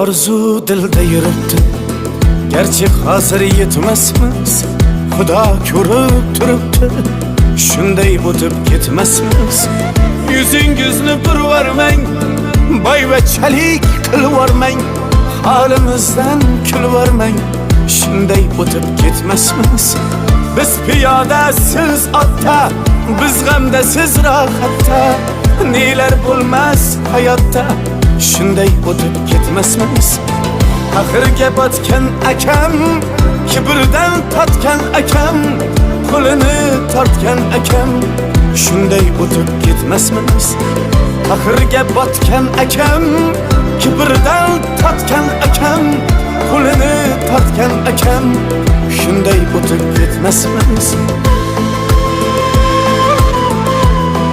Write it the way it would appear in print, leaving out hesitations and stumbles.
orzu dilda yuribdi, gerçi hozir yetmasmiz. Xudo ko'rib turibdi, shunday o'tib ketmasmiz. Yuzingizni burvarmang, boyvachalik qilvormang, holimizdan kulvormang, shunday o'tib ketmasmiz. Biz piyoda, siz otda, biz g'amda, siz rohatda, nelar bo'lmas hayotda, shunday o'tib ketmasmiz. Axirga botgan akam, kibrdan totgan akam, qo'lini tortgan akam, shunday o'tib ketmasmiz. Axirga botgan akam, kibrdan totgan akam, qo'lini tortgan akam, shunday o'tib ketmasmiz.